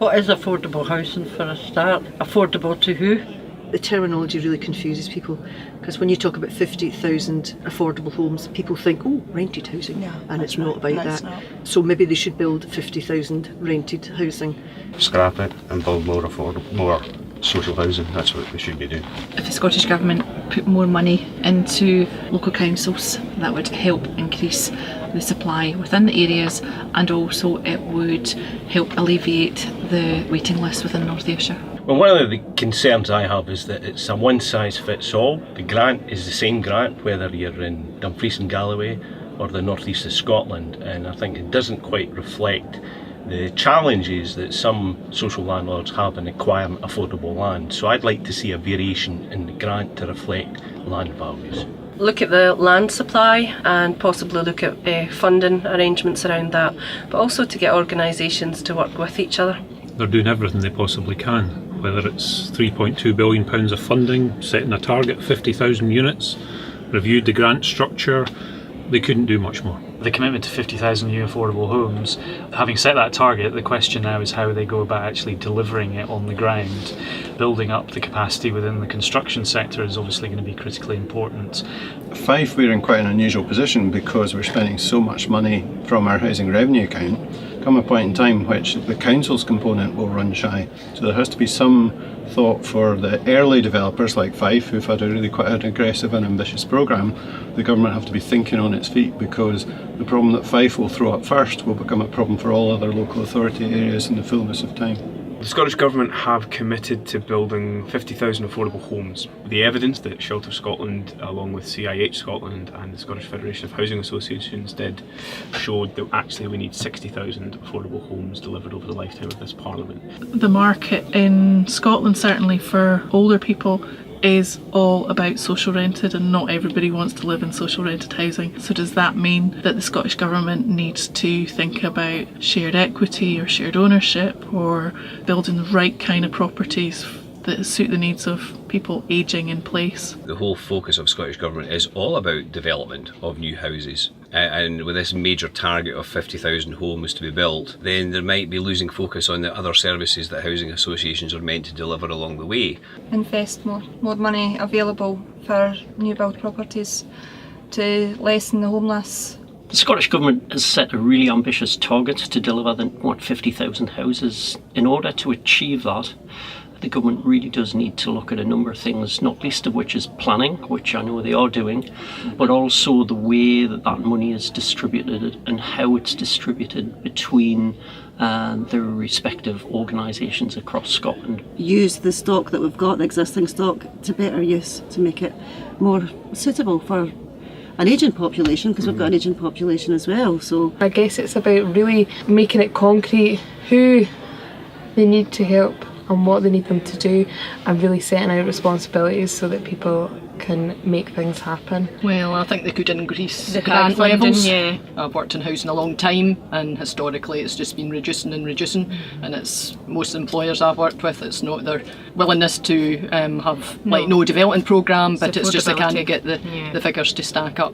What is affordable housing for a start? Affordable to who? The terminology really confuses people, because when you talk about 50,000 affordable homes, people think, oh, rented housing, and it's not about that. So maybe they should build 50,000 rented housing. Scrap it and build more affordable, more social housing. That's what we should be doing. If the Scottish Government put more money into local councils, that would help increase the supply within the areas, and also it would help alleviate the waiting list within North Ayrshire. Well, one of the concerns I have is that it's a one-size-fits-all. The grant is the same grant whether you're in Dumfries and Galloway or the North East of Scotland, and I think it doesn't quite reflect the challenges that some social landlords have in acquiring affordable land. So I'd like to see a variation in the grant to reflect land values. Look at the land supply and possibly look at funding arrangements around that, but also to get organisations to work with each other. They're doing everything they possibly can, whether it's £3.2 billion of funding, setting a target 50,000 units, reviewed the grant structure. They couldn't do much more. The commitment to 50,000 new affordable homes, having set that target, the question now is how they go about actually delivering it on the ground. Building up the capacity within the construction sector is obviously going to be critically important. Fife, we're in quite an unusual position because we're spending so much money from our housing revenue account. Come a point in time which the council's component will run shy. So there has to be some thought for the early developers like Fife, who've had a really quite an aggressive and ambitious programme. The government have to be thinking on its feet, because the problem that Fife will throw up first will become a problem for all other local authority areas in the fullness of time. The Scottish Government have committed to building 50,000 affordable homes. The evidence that Shelter Scotland, along with CIH Scotland and the Scottish Federation of Housing Associations did, showed that actually we need 60,000 affordable homes delivered over the lifetime of this Parliament. The market in Scotland, certainly for older people, is all about social rented, and not everybody wants to live in social rented housing. So does that mean that the Scottish Government needs to think about shared equity or shared ownership, or building the right kind of properties that suit the needs of people ageing in place? The whole focus of Scottish Government is all about development of new houses. And with this major target of 50,000 homes to be built, then there might be losing focus on the other services that housing associations are meant to deliver along the way. Invest more money available for new build properties to lessen the homeless. The Scottish Government has set a really ambitious target to deliver 50,000 houses. In order to achieve that, the government really does need to look at a number of things, not least of which is planning, which I know they are doing, but also the way that that money is distributed and how it's distributed between the respective organisations across Scotland. Use the stock that we've got, the existing stock, to better use, to make it more suitable for an ageing population, because we've got an ageing population as well. So I guess it's about really making it concrete who they need to help and what they need them to do, and really setting out responsibilities so that people can make things happen. Well, I think they could increase The grant funding, levels. yeah. I've worked in housing a long time, and historically it's just been reducing and reducing, and it's most employers I've worked with, it's not their willingness to have no development programme, but it's just they can't get the figures to stack up.